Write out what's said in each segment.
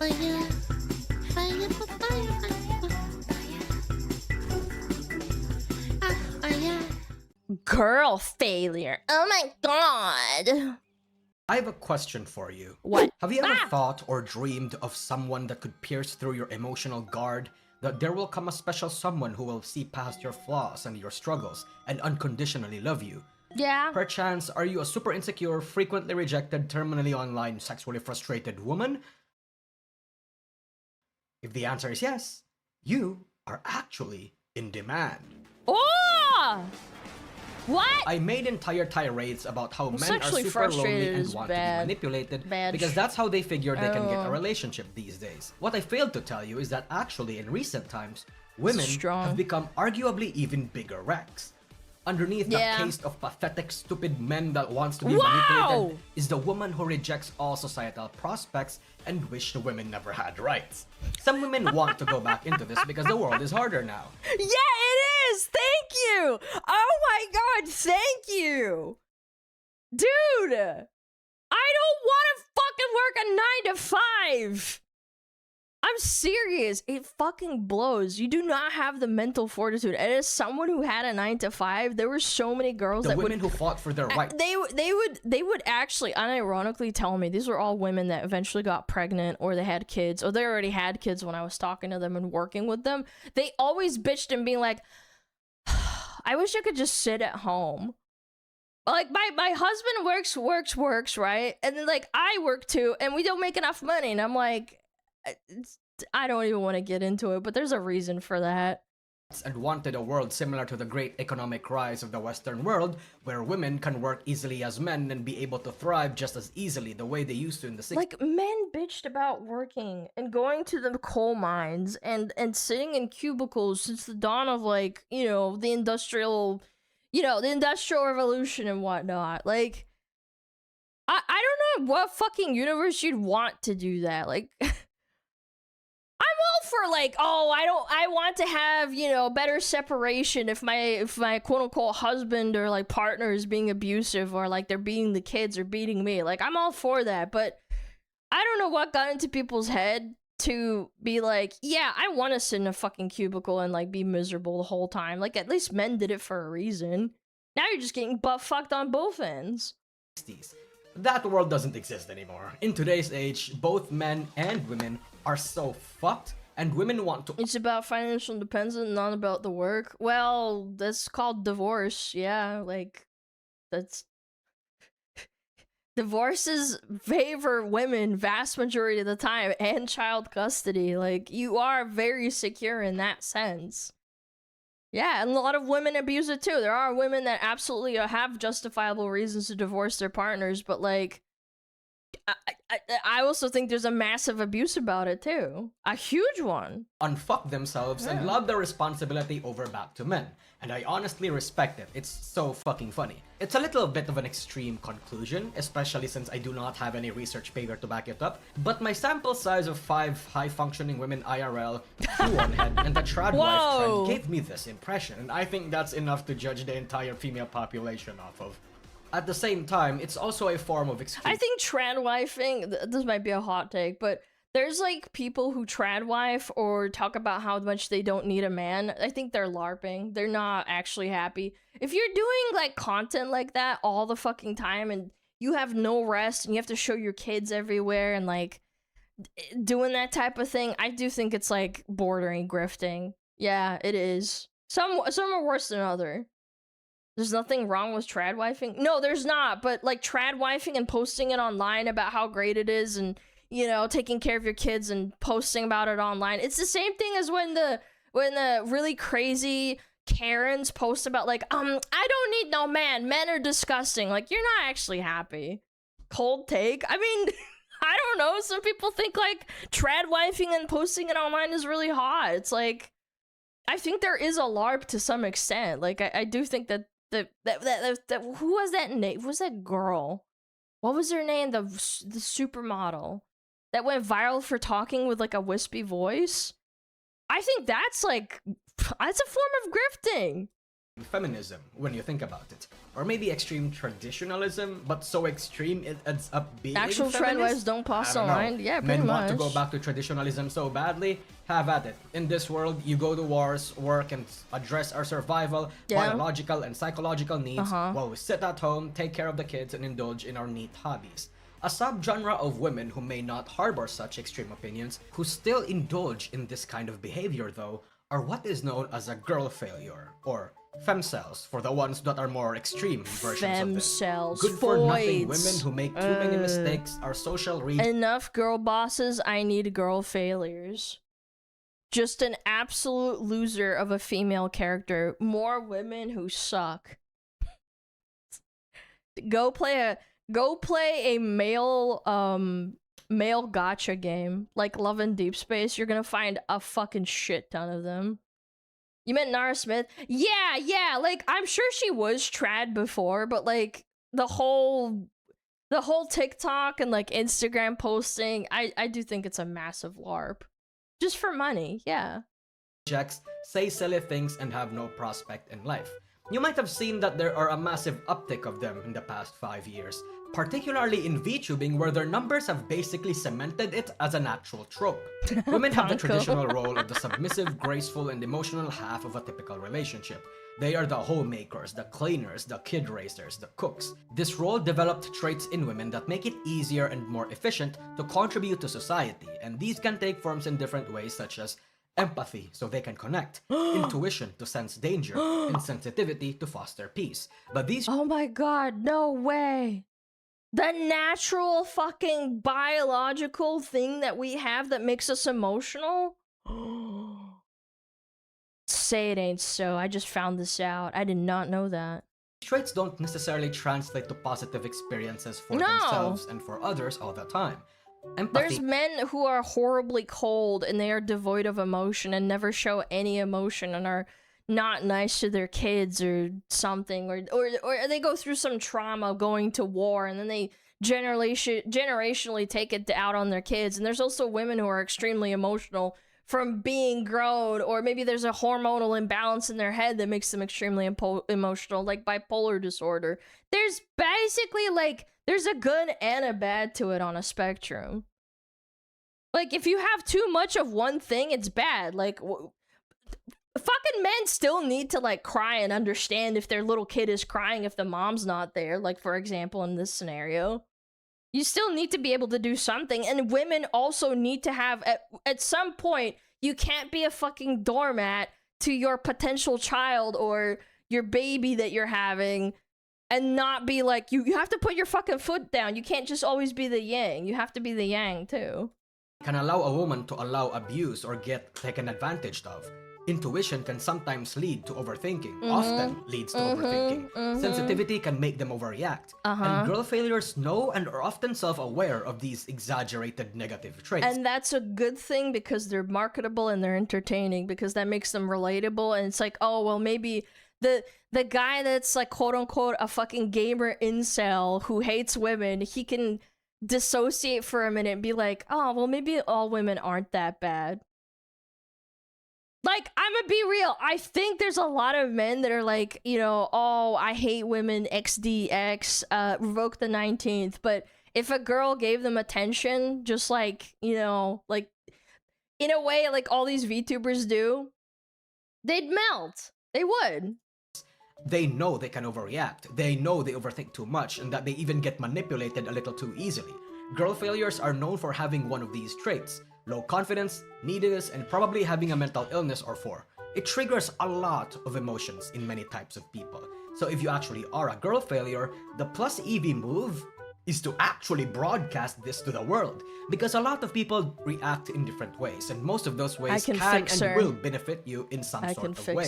Fire, fire, fire, fire. Girl failure. Oh my god. I have a question for you. What? Have you ever thought or dreamed of someone that could pierce through your emotional guard? That there will come a special someone who will see past your flaws and your struggles and unconditionally love you? Yeah. Perchance, are you a super insecure, frequently rejected, terminally online, sexually frustrated woman? If the answer is yes, you are actually in demand. Oh! What? I made entire tirades about how men are sexually super lonely frustrated and is want bad. to be manipulated Bad. because that's how they figure they can get Oh. a relationship these days. What I failed to tell you is that actually in recent times, women Strong. have become arguably even bigger wrecks. Underneath Yeah. that case of pathetic, stupid men that wants to be Wow! manipulated is the woman who rejects all societal prospects and wish the women never had rights. Some women want to go back into this because the world is harder now. Yeah, it is. Thank you. Oh my god, thank you. Dude, I don't want to fucking work a 9 to 5. I'm serious. It fucking blows. You do not have the mental fortitude. And as someone who had a 9 to 5, there were so many girls The that women would who fought for their rights. they would actually unironically tell me these were all women that eventually got pregnant or they had kids or they already had kids when I was talking to them and working with them. They always bitched and being like, I wish I could just sit at home. Like my husband works, right? And then like I work too and we don't make enough money. And I'm like, I don't even want to get into it, but there's a reason for that. And wanted a world similar to the great economic rise of the Western world, where women can work easily as men and be able to thrive just as easily the way they used to in the 60s. Like men bitched about working and going to the coal mines and sitting in cubicles since the dawn of like, you know, the industrial revolution and whatnot. Like I don't know what fucking universe you'd want to do that. Like I'm all for like, oh, I want to have, you know, better separation if my quote unquote husband or like partner is being abusive or like they're beating the kids or beating me. Like I'm all for that, but I don't know what got into people's head to be like, yeah, I want to sit in a fucking cubicle and like be miserable the whole time. Like at least men did it for a reason. Now you're just getting butt fucked on both ends. That world doesn't exist anymore. In today's age, both men and women are so fucked, and women want to. It's about financial independence, not about the work. Well, that's called divorce. Yeah, like that's divorces favor women vast majority of the time and child custody. Like you are very secure in that sense. Yeah, and a lot of women abuse it too. There are women that absolutely have justifiable reasons to divorce their partners, but like I also think there's a massive abuse about it too. A huge one. Unfuck themselves and love the responsibility over back to men. And I honestly respect it. It's so fucking funny. It's a little bit of an extreme conclusion, especially since I do not have any research paper to back it up, but my sample size of 5 high-functioning women IRL, 2 on head, and the trad wife trend gave me this impression, and I think that's enough to judge the entire female population off of. At the same time, it's also a form of excuse. I think trad wifing, this might be a hot take, but there's like people who trad wife or talk about how much they don't need a man. I think they're LARPing. They're not actually happy. If you're doing like content like that all the fucking time and you have no rest and you have to show your kids everywhere and like doing that type of thing, I do think it's like bordering grifting. Yeah, it is. Some are worse than other. There's nothing wrong with trad wifing. No, there's not. But like trad wifing and posting it online about how great it is and, you know, taking care of your kids and posting about it online. It's the same thing as when the really crazy Karens post about like, I don't need no man. Men are disgusting. Like, you're not actually happy. Cold take. I mean, I don't know. Some people think like trad wifing and posting it online is really hot. It's like, I think there is a LARP to some extent. Like, I do think that who was that name? Who was that girl? What was her name? The supermodel that went viral for talking with like a wispy voice. I think that's like, that's a form of grifting. feminism when you think about it, or maybe extreme traditionalism, but so extreme it ends up being Actual feminist? trend-wise don't pass I don't know. online. Yeah, pretty Men much. want to go back to traditionalism so badly. Have at it. In this world, you go to wars, work, and address our survival, Yeah. biological and psychological needs, while we sit at home, take care of the kids, and indulge in our neat hobbies. A subgenre of women who may not harbor such extreme opinions, who still indulge in this kind of behavior though, are what is known as a girl failure, or femcells for the ones that are more extreme versions of this. Femcells, Good for nothing foids. women who make too many mistakes are social Enough girl bosses, I need girl failures. Just an absolute loser of a female character. More women who suck. Go play a male male gacha game like Love and Deep Space. You're gonna find a fucking shit ton of them. You meant Nara Smith? Yeah, like I'm sure she was trad before, but like the whole TikTok and like Instagram posting, I do think it's a massive LARP. Just for money, yeah. rejects, say silly things, and have no prospect in life. You might have seen that there are a massive uptick of them in the past 5 years, particularly in VTubing where their numbers have basically cemented it as an actual trope. Women have the traditional role of the submissive, graceful, and emotional half of a typical relationship. They are the homemakers, the cleaners, the kid raisers, the cooks. This role developed traits in women that make it easier and more efficient to contribute to society, and these can take forms in different ways such as empathy, so they can connect, intuition to sense danger, and sensitivity to foster peace. But these Oh my god, no way. The natural fucking biological thing that we have that makes us emotional? Say it ain't so. I just found this out. I did not know that. traits don't necessarily translate to positive experiences for No. themselves and for others all the time. Empathy There's men who are horribly cold and they are devoid of emotion and never show any emotion and are not nice to their kids or something, or they go through some trauma going to war and then they generationally take it out on their kids. And there's also women who are extremely emotional from being grown, or maybe there's a hormonal imbalance in their head that makes them extremely emotional, like bipolar disorder. There's basically like there's a good and a bad to it on a spectrum. Like if you have too much of one thing, it's bad. Like fucking men still need to like cry and understand if their little kid is crying if the mom's not there, like for example in this scenario. You still need to be able to do something, and women also need to have at some point, you can't be a fucking doormat to your potential child or your baby that you're having and not be like, you have to put your fucking foot down. You can't just always be the yang. You have to be the yang too. can allow a woman to allow abuse or get taken advantage of. Intuition can sometimes lead to overthinking, often leads to overthinking. Sensitivity can make them overreact. And girl failures know and are often self-aware of these exaggerated negative traits. And that's a good thing because they're marketable and they're entertaining, because that makes them relatable. And it's like, oh, well, maybe the guy that's like quote unquote a fucking gamer incel who hates women, he can dissociate for a minute and be like, oh, well, maybe all women aren't that bad. Like, I'm gonna be real. I think there's a lot of men that are like, you know, oh, I hate women, XDX, revoke the 19th. But if a girl gave them attention, just like, you know, like, in a way, like all these VTubers do, they'd melt. They would. They know they can overreact. They know they overthink too much and that they even get manipulated a little too easily. Girl failures are known for having one of these traits. Low confidence, neediness, and probably having a mental illness or four. It triggers a lot of emotions in many types of people. So if you actually are a girl failure, the plus EV move is to actually broadcast this to the world. Because a lot of people react in different ways, and most of those ways can and will benefit you in some sort of way.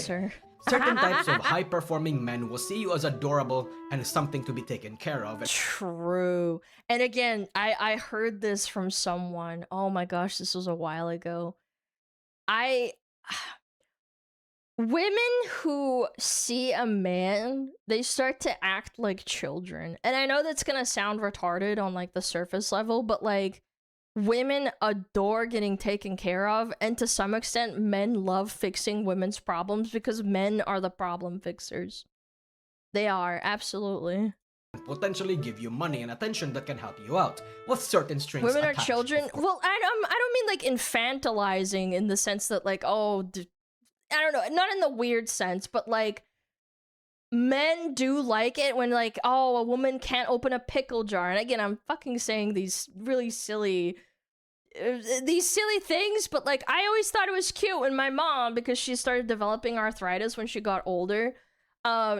Certain types of high-performing men will see you as adorable and something to be taken care of. True. And again, I heard this from someone. Oh my gosh, this was a while ago. Women who see a man, they start to act like children. And I know that's gonna sound retarded on like the surface level, but like women adore getting taken care of, and to some extent, men love fixing women's problems because men are the problem fixers. They are, absolutely. Potentially give you money and attention that can help you out, with certain strings Women are attached, children. of course. Well, I don't mean like infantilizing in the sense that like, oh, I don't know, not in the weird sense, but like men do like it when like, oh, a woman can't open a pickle jar. And again, I'm fucking saying these really silly things, but like I always thought it was cute when my mom, because she started developing arthritis when she got older,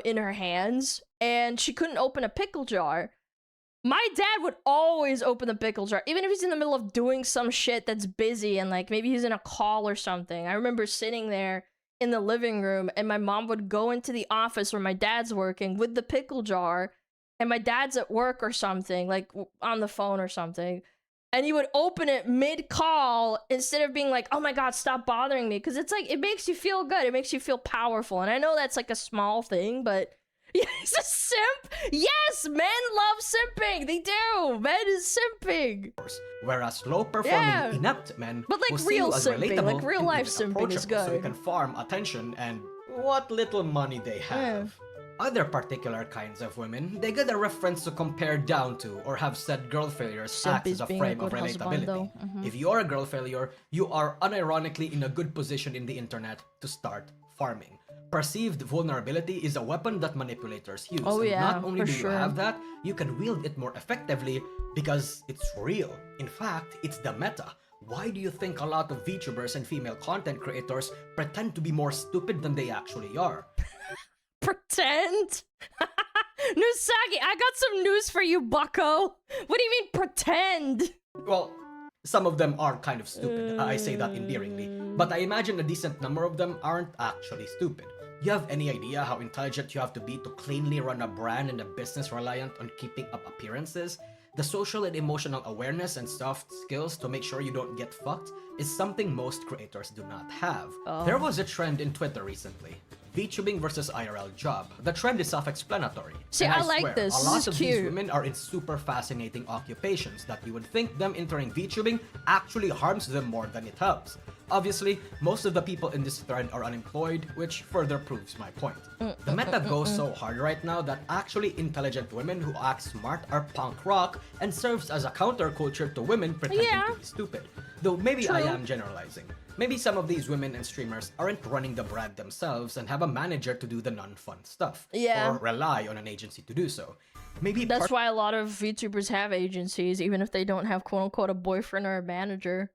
in her hands, and she couldn't open a pickle jar. My dad would always open the pickle jar, even if he's in the middle of doing some shit that's busy and like maybe he's in a call or something. I remember sitting there in the living room and my mom would go into the office where my dad's working with the pickle jar, and my dad's at work or something, like on the phone or something, and he would open it mid-call instead of being like, oh my god, stop bothering me, because it's like, it makes you feel good, it makes you feel powerful. And I know that's like a small thing, but yeah, he's a simp. Yes, men love simping. They do. Men is simping. Whereas low-performing, inept men, but like who real see you as simping, relatable like real and life even simping is approachable, so you good. can farm attention and what little money they have. Other particular kinds of women, they get a reference to compare down to, or have said girl failures Simp act as is a being a frame of good husband, relatability. though. If you are a girl failure, you are unironically in a good position in the internet to start farming. Perceived vulnerability is a weapon that manipulators use. Oh, and yeah, not only for do you sure. have that, you can wield it more effectively because it's real. In fact, it's the meta. Why do you think a lot of VTubers and female content creators pretend to be more stupid than they actually are? Pretend? Nusagi, I got some news for you, bucko. What do you mean pretend? Well, some of them are kind of stupid. I say that endearingly. But I imagine a decent number of them aren't actually stupid. You have any idea how intelligent you have to be to cleanly run a brand and a business reliant on keeping up appearances? The social and emotional awareness and soft skills to make sure you don't get fucked is something most creators do not have. There was a trend in Twitter recently. VTubing versus IRL job. The trend is self-explanatory. See, and I swear, like this. A lot This is of cute. these women are in super fascinating occupations that you would think them entering VTubing actually harms them more than it helps. Obviously, most of the people in this thread are unemployed, which further proves my point. The meta goes so hard right now that actually intelligent women who act smart are punk rock and serves as a counterculture to women pretending to be stupid. Though maybe I am generalizing. Maybe some of these women and streamers aren't running the brand themselves and have a manager to do the non-fun stuff. Yeah. Or rely on an agency to do so. Maybe That's why a lot of VTubers have agencies, even if they don't have quote-unquote a boyfriend or a manager.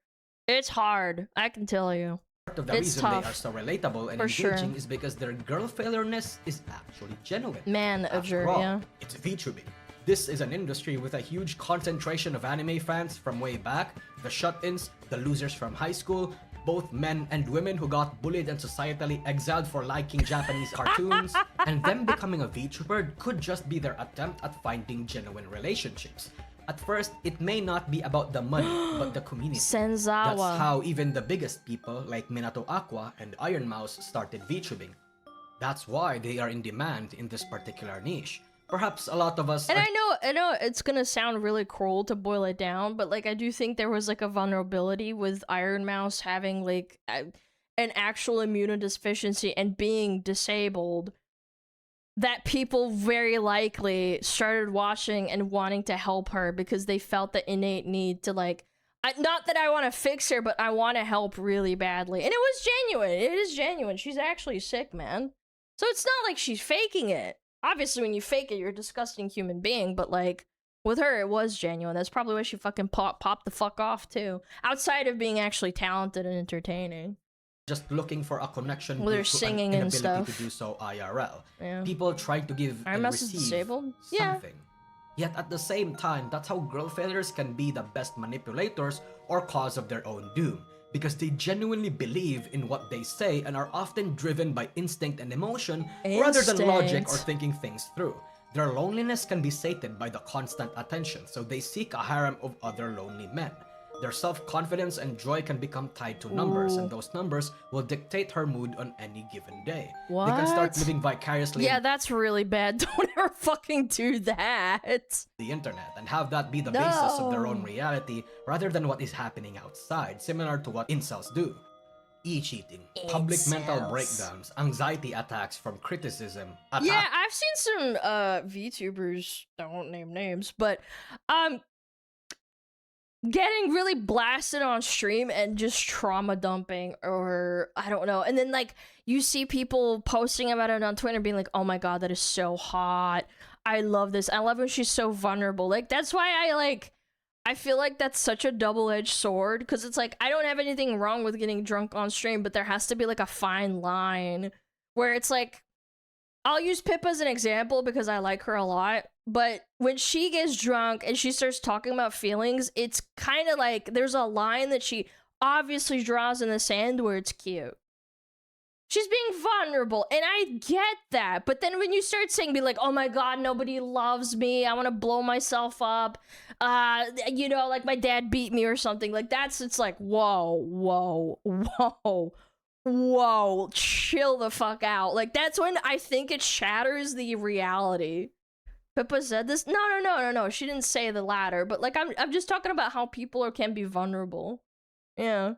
It's hard, I can tell you. part of the It's reason tough. they are so relatable and For engaging sure. is because their girl failureness is actually genuine. Manager, After all, yeah. it's VTubing. This is an industry with a huge concentration of anime fans from way back, the shut-ins, the losers from high school, both men and women who got bullied and societally exiled for liking Japanese cartoons, and them becoming a VTuber could just be their attempt at finding genuine relationships. At first, it may not be about the money, but the community. Senzawa. That's how even the biggest people like Minato Aqua and Iron Mouse started VTubing. That's why they are in demand in this particular niche. Perhaps a lot of us And are I know it's gonna sound really cruel to boil it down, but like I do think there was like a vulnerability with Iron Mouse having like an actual immunodeficiency and being disabled, that people very likely started watching and wanting to help her because they felt the innate need to like, not that I want to fix her, but I want to help really badly. And it was genuine. It is genuine. She's actually sick, man. So it's not like she's faking it. Obviously, when you fake it, you're a disgusting human being, but like, with her, it was genuine. That's probably why she fucking popped the fuck off, too. Outside of being actually talented and entertaining. just looking for a connection Well, they're due to singing an and inability stuff. to do so IRL. Yeah. People try to give Iron and Mouse is receive disabled? Yeah. something. Yet at the same time, that's how girl failures can be the best manipulators or cause of their own doom, because they genuinely believe in what they say and are often driven by instinct and emotion rather than logic or Instinct. thinking things through. Their loneliness can be sated by the constant attention, so they seek a harem of other lonely men. Their self-confidence and joy can become tied to numbers, and those numbers will dictate her mood on any given day. What? They can start living vicariously Yeah, that's really bad. Don't ever fucking do that. the internet and have that be the basis of their own reality rather than what is happening outside, similar to what incels do. E-cheating, public mental Incels. breakdowns, anxiety attacks from criticism, Yeah, I've seen some VTubers, I won't name names, but getting really blasted on stream and just trauma dumping, or I don't know. And then like you see people posting about it on Twitter being like, "Oh my god, that is so hot. I love this. I love when she's so vulnerable." Like that's why I feel like that's such a double-edged sword, because it's like I don't have anything wrong with getting drunk on stream, but there has to be like a fine line where it's like, I'll use Pip as an example because I like her a lot, but when she gets drunk and she starts talking about feelings, it's kind of like there's a line that she obviously draws in the sand where it's cute. She's being vulnerable, and I get that, but then when you start saying, be like, "Oh my god, nobody loves me, I want to blow myself up, you know, like my dad beat me or something," like it's like, whoa, chill the fuck out. Like that's when I think it shatters the reality. Pippa said this. No. She didn't say the latter, but like I'm just talking about how people can be vulnerable. Yeah.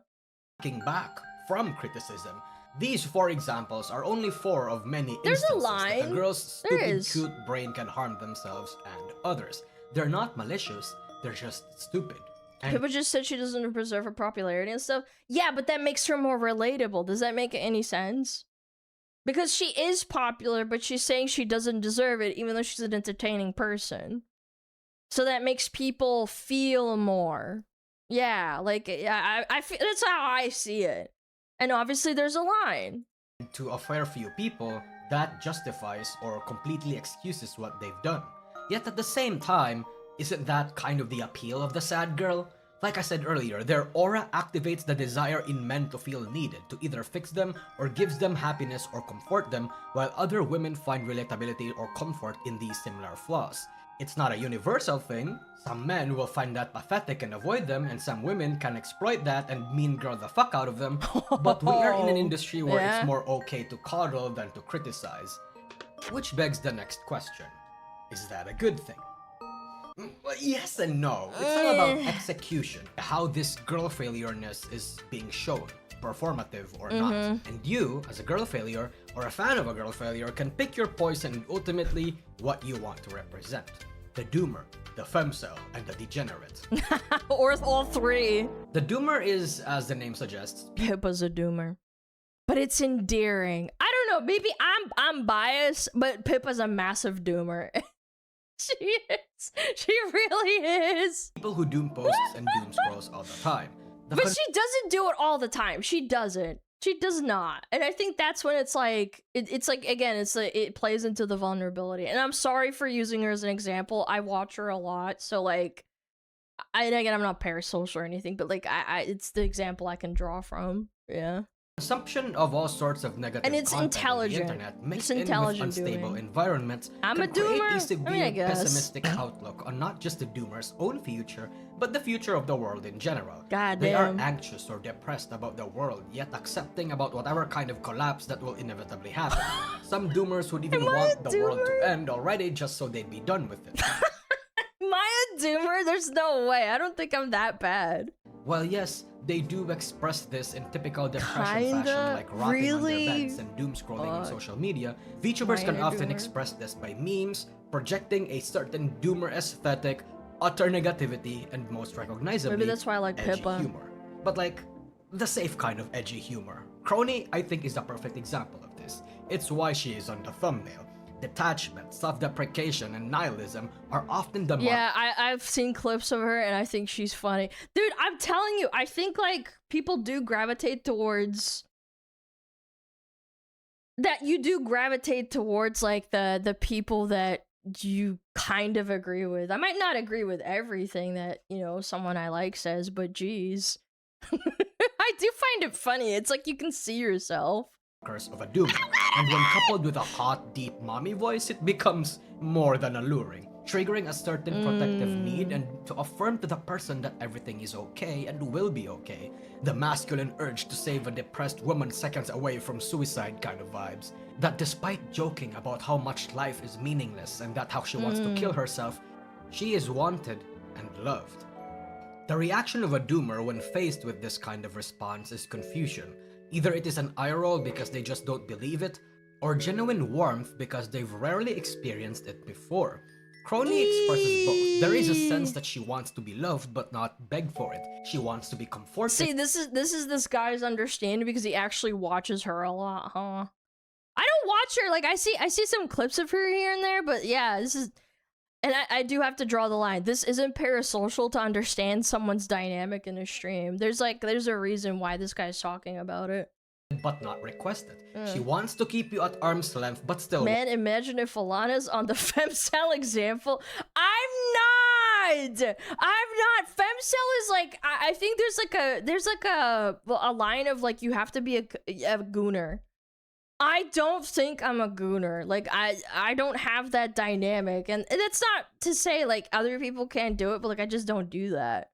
Looking back from criticism. These 4 examples are only 4 of many There's a instances that a line. girl's There stupid, is. cute brain can harm themselves and others. They're not malicious, they're just stupid. And Pippa just said she doesn't preserve her popularity and stuff. Yeah, but that makes her more relatable. Does that make any sense? Because she is popular, but she's saying she doesn't deserve it, even though she's an entertaining person. So that makes people feel more. Yeah, like I feel that's how I see it. And obviously, there's a line. to a fair few people, that justifies or completely excuses what they've done. Yet at the same time, isn't that kind of the appeal of the sad girl? Like I said earlier, their aura activates the desire in men to feel needed, to either fix them or gives them happiness or comfort them, while other women find relatability or comfort in these similar flaws. It's not a universal thing. Some men will find that pathetic and avoid them, and some women can exploit that and mean girl the fuck out of them. But we are in an industry where Yeah. it's more okay to coddle than to criticize. Which begs the next question. Is that a good thing? Well, yes and no. It's all about execution. How this girl failureness is being shown, performative or not. And you, as a girl failure or a fan of a girl failure, can pick your poison and ultimately what you want to represent. The doomer, the femcel, and the degenerate. Or all 3. The doomer is, as the name suggests, Pippa's a doomer. But it's endearing. I don't know, maybe I'm biased, but Pippa's a massive doomer. She is. She really is. people who doom posts and doom scrolls all the time. The But she doesn't do it all the time. She doesn't. She does not. And I think that's when it's like, it's like, again, it's like, it plays into the vulnerability. And I'm sorry for using her as an example. I watch her a lot. So like, and again, I'm not parasocial or anything, but like, it's the example I can draw from. Yeah. consumption of all sorts of negative And it's content intelligent. on the internet mixed It's in with intelligent unstable doing. environments I'm can a create doomer. a severe I guess. pessimistic outlook on not just the doomer's own future, but the future of the world in general. God They are damn. anxious or depressed about the world, yet accepting about whatever kind of collapse that will inevitably happen. Some doomers would even Am I want a the world to doomer? end already just so they'd be done with it. Am I a doomer? There's no way. I don't think I'm that bad. Well, yes, they do express this in typical depression Kinda? fashion, like rotting on Really? their beds and doom scrolling on Fuck. social media. VTubers can Minor often doomer. express this by memes, projecting a certain doomer aesthetic, utter negativity, and most recognizably, Maybe that's why I like edgy Pippa. humor. But like, the safe kind of edgy humor. Crony, I think, is the perfect example of this. It's why she is on the thumbnail. Detachment, self-deprecation, and nihilism are often the mark. Yeah, I've seen clips of her and I think she's funny. Dude, I'm telling you, I think like people do gravitate towards that. You do gravitate towards like the people that you kind of agree with. I might not agree with everything that, you know, someone I like says, but geez. I do find it funny. It's like you can see yourself. Of a doomer, and when coupled with a hot, deep mommy voice, it becomes more than alluring. triggering a certain protective need and to affirm to the person that everything is okay and will be okay. The masculine urge to save a depressed woman seconds away from suicide kind of vibes. That despite joking about how much life is meaningless and that how she wants to kill herself, she is wanted and loved. The reaction of a doomer when faced with this kind of response is confusion. Either it is an eye roll because they just don't believe it, or genuine warmth because they've rarely experienced it before. Crony expresses both. There is a sense that she wants to be loved but not beg for it. She wants to be comforted. See, this is this guy's understanding because he actually watches her a lot, huh? I don't watch her. Like I see some clips of her here and there, but yeah, this is. And I do have to draw the line. This isn't parasocial to understand someone's dynamic in a stream. There's a reason why this guy's talking about it. But not requested. She wants to keep you at arm's length, but still. Man, imagine if Alana's on the femcel example. I'm not. Femcel is like I think there's like a line of like you have to be a gooner. I don't think I'm a gooner. Like I don't have that dynamic, and that's not to say like other people can't do it, but like I just don't do that.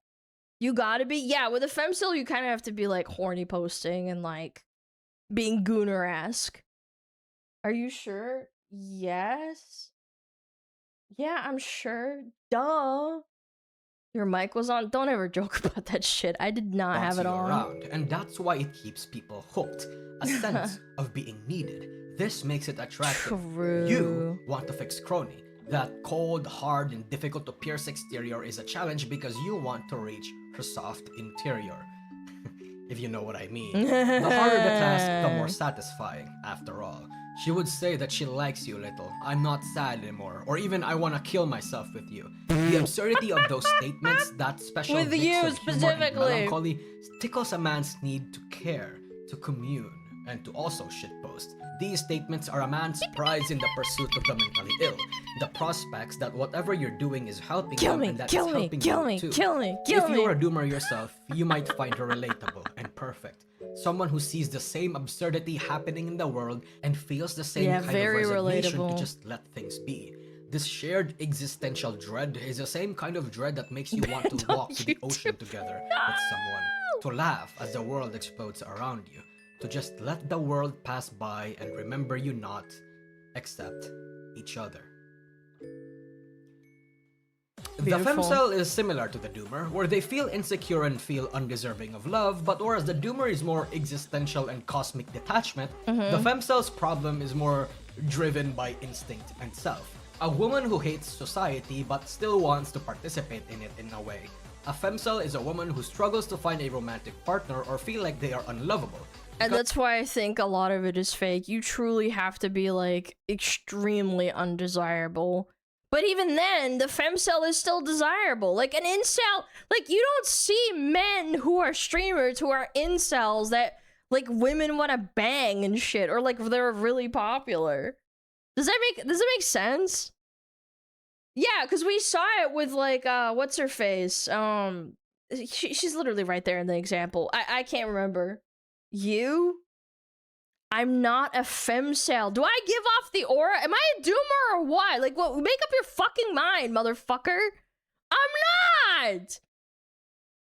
You gotta be, yeah, with a femcel you kind of have to be like horny posting and like being gooner-esque. Are you sure? Yes. Yeah, I'm sure. Duh. Your mic was on. Don't ever joke about that shit. I did not have it on. Around, and that's why it keeps people hooked. A sense of being needed. This makes it attractive. True. You want to fix Crony. That cold, hard, and difficult to pierce exterior is a challenge because you want to reach her soft interior. If you know what I mean. The harder the task, the more satisfying, after all. She would say that she likes you little, I'm not sad anymore, or even I want to kill myself with you. The absurdity of those statements, that special with mix you of humor and specifically, melancholy, tickles a man's need to care, to commune, and to also shitpost. These statements are a man's prize in the pursuit of the mentally ill. The prospects that whatever you're doing is helping them and that it's helping you too. Kill me. If you're a doomer yourself, you might find her relatable and perfect. Someone who sees the same absurdity happening in the world and feels the same kind of resignation to just let things be. This shared existential dread is the same kind of dread that makes you want to walk to the ocean together with someone, to laugh as the world explodes around you, to just let the world pass by and remember you not, except each other. Beautiful. The femcel is similar to the doomer, where they feel insecure and feel undeserving of love, but whereas the doomer is more existential and cosmic detachment, the femcel's problem is more driven by instinct and self. A woman who hates society but still wants to participate in it in a way. A femcel is a woman who struggles to find a romantic partner or feel like they are unlovable. And that's why I think a lot of it is fake. You truly have to be like extremely undesirable. But even then, the femcel is still desirable. Like an incel, like you don't see men who are streamers who are incels that like women want to bang and shit, or like they're really popular. Does that make sense? Yeah, because we saw it with like what's her face? She's literally right there in the example. I can't remember. You? I'm not a femcel. Do I give off the aura? Am I a doomer or what? Like, what? Make up your fucking mind, motherfucker. I'm not!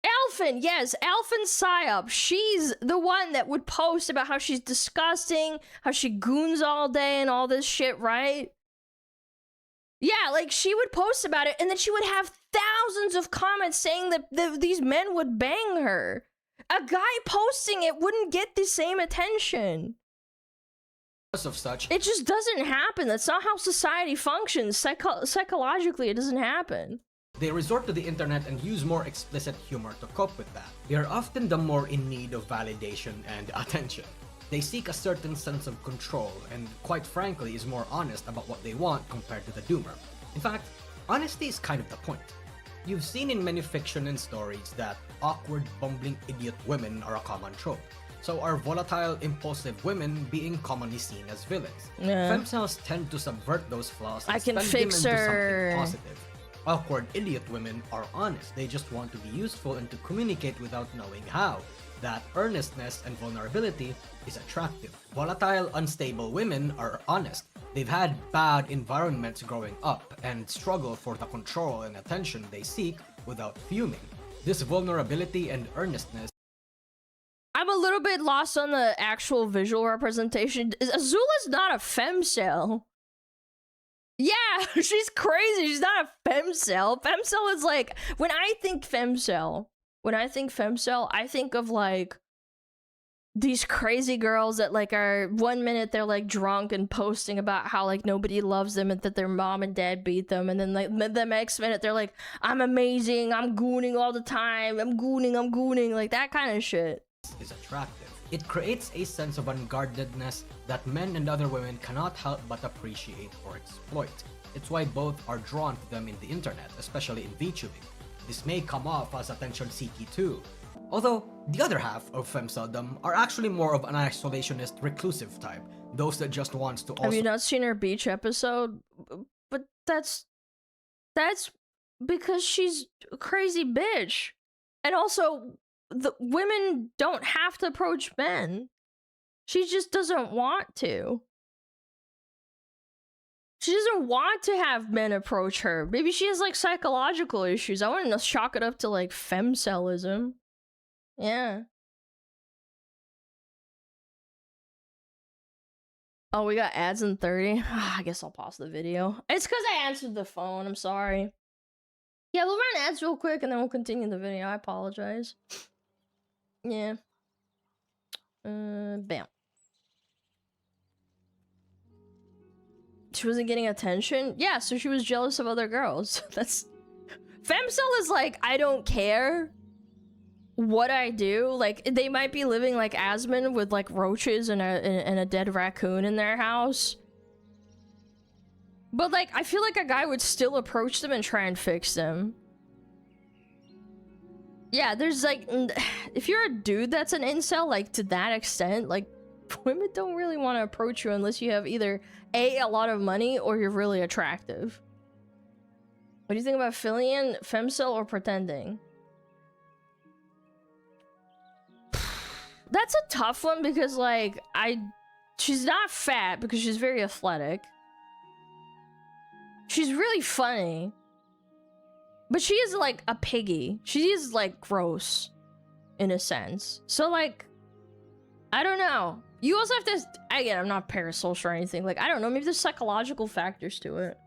Elfin, yes, Elfin Psyop. She's the one that would post about how she's disgusting, how she goons all day and all this shit, right? Yeah, like, she would post about it, and then she would have thousands of comments saying that these men would bang her. A guy posting it wouldn't get the same attention. Of such, it just doesn't happen. That's not how society functions. Psychologically, it doesn't happen. They resort to the internet and use more explicit humor to cope with that. They are often the more in need of validation and attention. They seek a certain sense of control and, quite frankly, is more honest about what they want compared to the doomer. In fact, honesty is kind of the point. You've seen in many fiction and stories that awkward, bumbling idiot women are a common trope. So are volatile, impulsive women being commonly seen as villains. Yeah. Femcels tend to subvert those flaws and I can spend fix them into her. something positive. Awkward idiot women are honest. They just want to be useful and to communicate without knowing how. that earnestness and vulnerability is attractive. Volatile, unstable women are honest. They've had bad environments growing up and struggle for the control and attention they seek without fuming. This vulnerability and earnestness. I'm a little bit lost on the actual visual representation. Azula's not a femcel. Yeah, she's crazy. She's not a femcel. Femcel is like, when I think femcel, I think of like these crazy girls that like are 1 minute they're like drunk and posting about how like nobody loves them and that their mom and dad beat them, and then like the next minute they're like, I'm amazing, I'm gooning all the time, I'm gooning, like that kind of shit. Is attractive. It creates a sense of unguardedness that men and other women cannot help but appreciate or exploit. It's why both are drawn to them in the internet, especially in VTubing. This may come off as attention-seeky too. Although, the other half of femceldom are actually more of an isolationist, reclusive type. Those that just wants to also— Have you not seen her beach episode? But that's because she's a crazy bitch. And also, the women don't have to approach men. She just doesn't want to. She doesn't want to have men approach her. Maybe she has like psychological issues. I wouldn't chalk it up to like femcelism. Yeah. Oh, we got ads in 30. I guess I'll pause the video. It's because I answered the phone. I'm sorry. Yeah, we'll run ads real quick and then we'll continue the video. I apologize. Yeah. Bam. She wasn't getting attention? Yeah, so she was jealous of other girls. That's... Femcel is like, I don't care what I do. Like, they might be living like Asmon with like roaches and a dead raccoon in their house. But like, I feel like a guy would still approach them and try and fix them. Yeah, there's like, if you're a dude that's an incel, like to that extent, like women don't really want to approach you unless you have either a lot of money or you're really attractive. What do you think about Filian, femcel, or pretending? That's a tough one because like, she's not fat because she's very athletic. She's really funny. But she is like a piggy. She is like gross in a sense. So like, I don't know. You also have to, again, I'm not parasocial or anything. Like, I don't know, maybe there's psychological factors to it.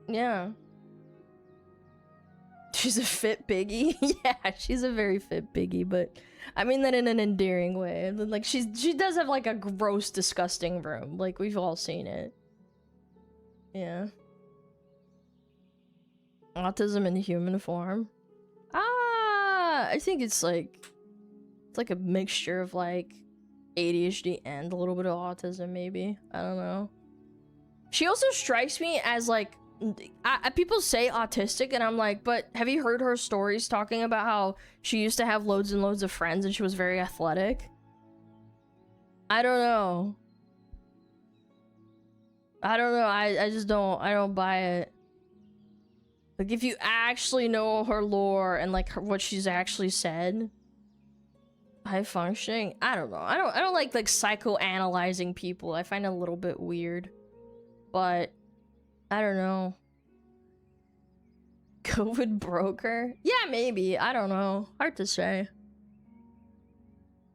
Yeah. She's a fit piggy. Yeah, she's a very fit piggy, but I mean that in an endearing way. Like, she does have like a gross, disgusting room. Like, we've all seen it. Yeah. Autism in human form. I think it's like a mixture of like ADHD and a little bit of autism, maybe. I don't know. She also strikes me as like, people say autistic and I'm like, but have you heard her stories talking about how she used to have loads and loads of friends and she was very athletic? I don't know. I just don't buy it. Like, if you actually know her lore and like what she's actually said, high functioning, I don't know. I don't like psychoanalyzing people. I find it a little bit weird, but I don't know. COVID broke her? Yeah, maybe. I don't know. Hard to say.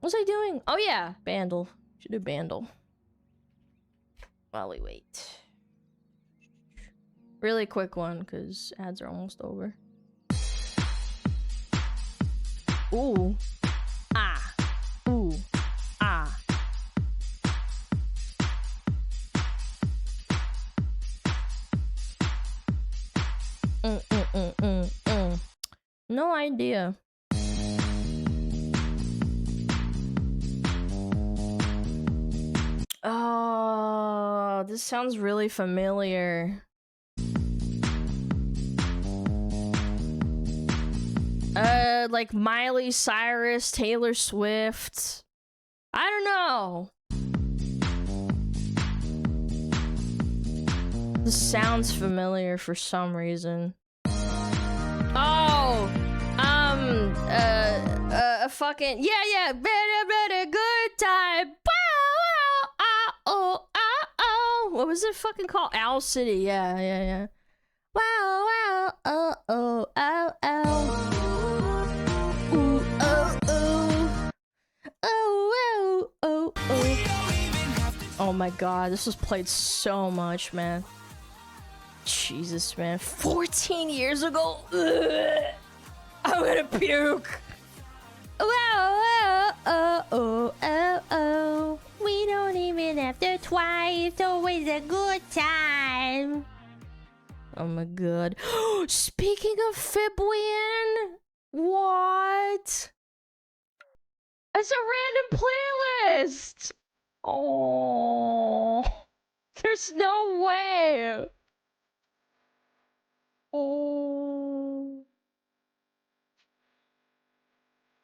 What was I doing? Oh yeah, Bandle. Should do Bandle. While we wait. Really quick one, because ads are almost over. Ooh. Ah. Ooh. Ah. No idea. Oh, this sounds really familiar. Like Miley Cyrus, Taylor Swift. I don't know. This sounds familiar for some reason. Oh, fucking yeah, better good time. Wow, oh. What was it fucking called? Owl City. Yeah. Wow, oh. Ooh, oh. Oh my god, this was played so much, man. Jesus, man. 14 years ago? Ugh. I'm gonna puke. Oh. We don't even have to try. It's always a good time. Oh my god. Speaking of Fibwin, what? It's a random playlist. Oh, there's no way. Oh.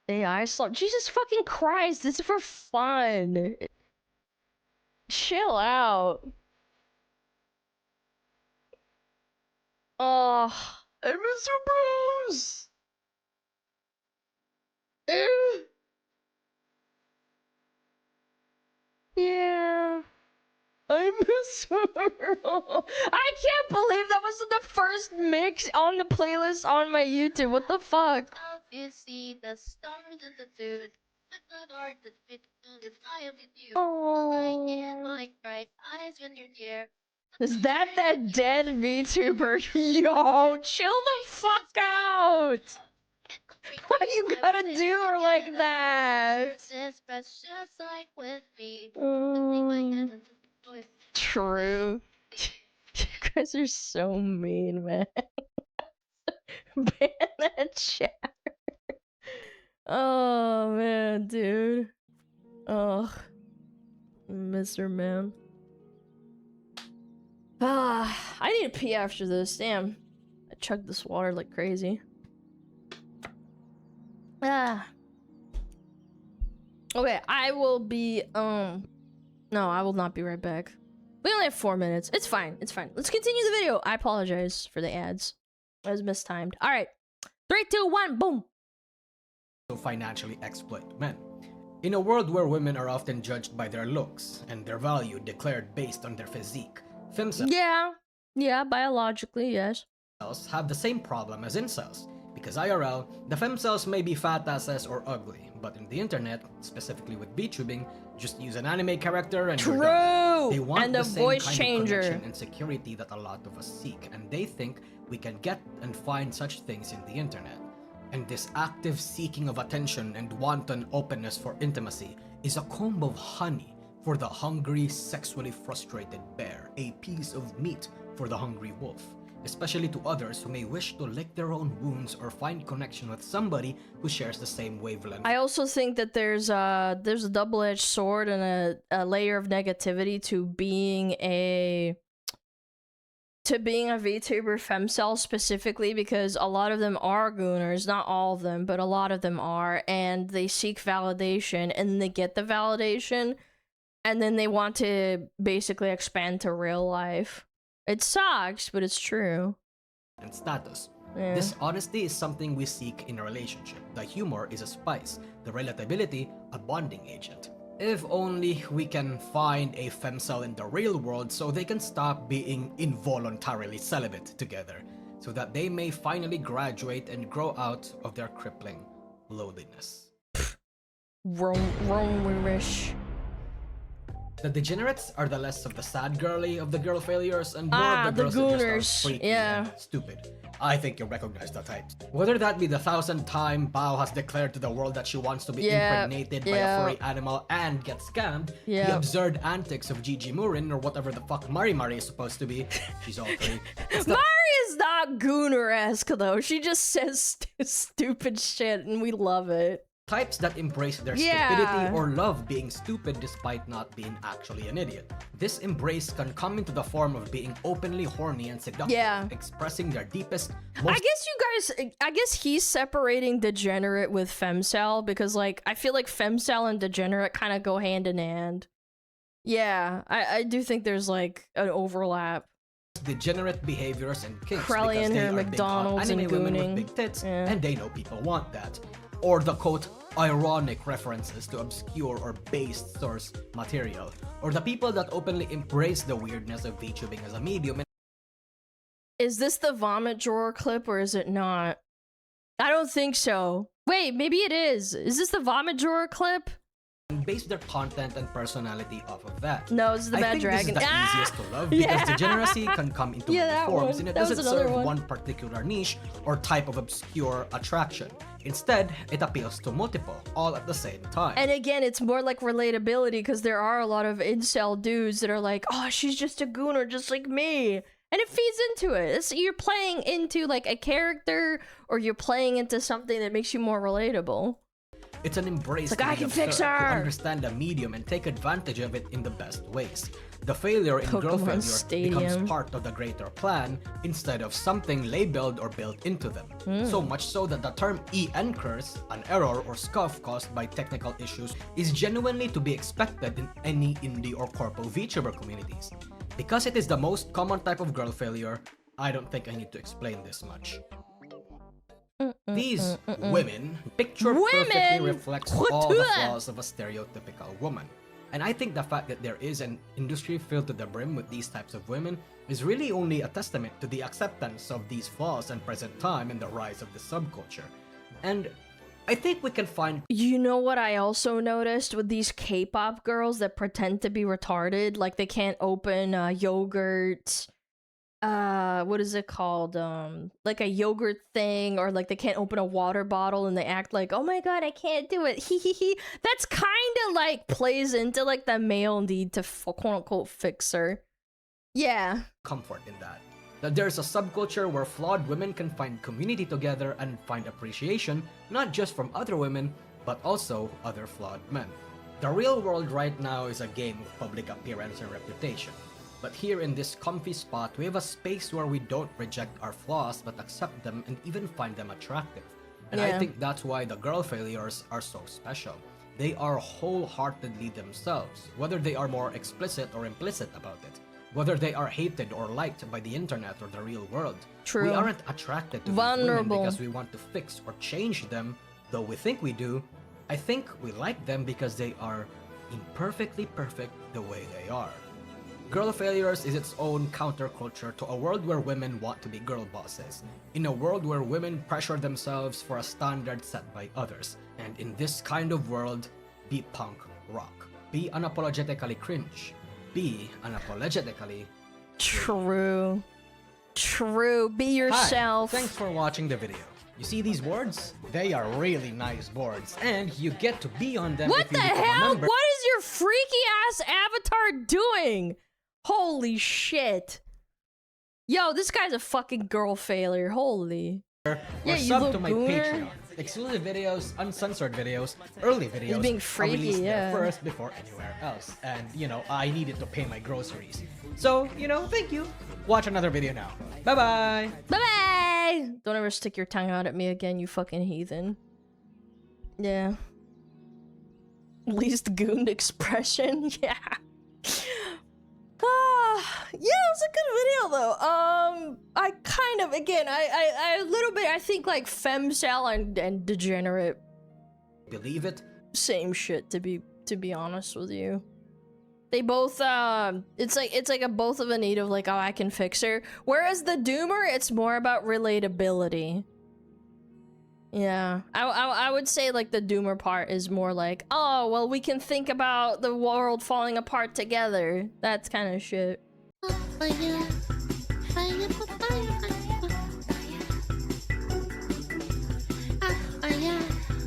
AI slot. Jesus fucking Christ, this is for fun. Chill out. Oh, I miss you, bros. Yeah. I miss her. I can't believe that was the first mix on the playlist on my YouTube. What the fuck? You see the stars and the food, the art that fit the fire with you. Oh. My bright eyes when you're here. Is that dead VTuber? Yo, chill the fuck out! Why you gotta do her like that? This precious like with me. True. You guys are so mean, man. Ban that chat. Oh man, dude. Oh, Mr. Man. I need to pee after this. Damn, I chugged this water like crazy. Okay, I will be no, I will not be right back. We only have 4 minutes. It's fine. Let's continue the video. I apologize for the ads. I was mistimed. All right, 3, 2, 1, boom. Financially exploit men. In a world where women are often judged by their looks and their value declared based on their physique, femcells biologically, yes. have the same problem as incels. Because IRL, the femcells may be fat asses or ugly, but in the internet, specifically with VTubing, just use an anime character and you're done. They want and the a same voice kind changer of connection and security that a lot of us seek, and they think we can get and find such things in the internet. And this active seeking of attention and wanton openness for intimacy is a comb of honey for the hungry, sexually frustrated bear, a piece of meat for the hungry wolf, especially to others who may wish to lick their own wounds or find connection with somebody who shares the same wavelength. I also think that there's a double-edged sword and a layer of negativity to being a VTuber femcell specifically, because a lot of them are gooners, not all of them, but a lot of them are, and they seek validation and they get the validation and then they want to basically expand to real life. It sucks, but it's true. And status. Yeah. This honesty is something we seek in a relationship. The humor is a spice, the relatability a bonding agent. If only we can find a femcell in the real world so they can stop being involuntarily celibate together, so that they may finally graduate and grow out of their crippling loneliness. Rome-ish. The degenerates are the less of the sad girly of the girl failures and more of the girls that gooners. just are freaky Yeah. and stupid. I think you recognize the types. Whether that be the 1,000th time Bao has declared to the world that she wants to be impregnated by a furry animal and get scammed, the absurd antics of Gigi Murin or whatever the fuck Mari is supposed to be. She's all three. Mari is not gooner-esque though. She just says stupid shit and we love it. Types that embrace their stupidity or love being stupid despite not being actually an idiot. This embrace can come into the form of being openly horny and seductive, expressing their deepest, most... I guess he's separating degenerate with femcell, because like I feel like femcell and degenerate kind of go hand in hand. Yeah, I do think there's like an overlap. Degenerate behaviors and kinks Krellian because they or are McDonald's big hot anime and women gooning. with big tits, and they know people want that. or the quote ironic references to obscure or base source material, or the people that openly embrace the weirdness of VTubing as a medium. Is this the vomit drawer clip or is it not? I don't think so. Wait, maybe it is. Is this the vomit drawer clip? And base their content and personality off of that. No, it's the Bad Dragon. This is the easiest to love because degeneracy can come into many forms and it doesn't serve one particular niche or type of obscure attraction. Instead, it appeals to multiple, all at the same time. And again, it's more like relatability because there are a lot of incel dudes that are like, oh, she's just a gooner just like me. And it feeds into it. You're playing into like a character or you're playing into something that makes you more relatable. It's an embrace like, I can fix her! To understand the medium and take advantage of it in the best ways. The failure in girl failure becomes part of the greater plan instead of something labeled or built into them. So much so that the term EN curse, an error or scuff caused by technical issues, is genuinely to be expected in any indie or corpo VTuber communities. Because it is the most common type of girl failure, I don't think I need to explain this much. These women perfectly reflects all the flaws of a stereotypical woman. And I think the fact that there is an industry filled to the brim with these types of women is really only a testament to the acceptance of these flaws in present time and the rise of the subculture. And I think we can find... You know what I also noticed with these K-pop girls that pretend to be retarded? Like they can't open yogurt... what is it called? Like a yogurt thing, or like they can't open a water bottle and they act like, oh my god, I can't do it. That's kind of like plays into like the male need to quote unquote fix her. Yeah. Comfort in that. That there's a subculture where flawed women can find community together and find appreciation, not just from other women, but also other flawed men. The real world right now is a game of public appearance and reputation. But here in this comfy spot, we have a space where we don't reject our flaws, but accept them and even find them attractive. And I think that's why the girl failures are so special. They are wholeheartedly themselves, whether they are more explicit or implicit about it. Whether they are hated or liked by the internet or the real world. True. We aren't attracted to these women because we want to fix or change them, though we think we do. I think we like them because they are imperfectly perfect the way they are. Girl failures is its own counterculture to a world where women want to be girl bosses, in a world where women pressure themselves for a standard set by others, and in this kind of world, be punk rock. Be unapologetically cringe. Be unapologetically... True. True. Be yourself. Hi, thanks for watching the video. You see these boards? They are really nice boards, and you get to be on them what if you the become hell? a member. What is your freaky ass avatar doing? Holy shit. Yo, this guy's a fucking girl failure. Holy. Or sub to my Patreon. Exclusive videos, uncensored videos, early videos. He's being freaky, released there first before anywhere else. And, you know, I needed to pay my groceries. So, you know, thank you. Watch another video now. Bye-bye. Bye-bye. Don't ever stick your tongue out at me again, you fucking heathen. Yeah. Least goon expression? Yeah. Yeah, it was a good video though. I kind of, again, I a little bit, I think like femcel and degenerate. Believe it? Same shit, to be honest with you. They both, it's like a both of a need of like, oh, I can fix her. Whereas the doomer, it's more about relatability. Yeah, I would say like the doomer part is more like, oh, well, we can think about the world falling apart together. That's kind of shit. Fire, fire, fire.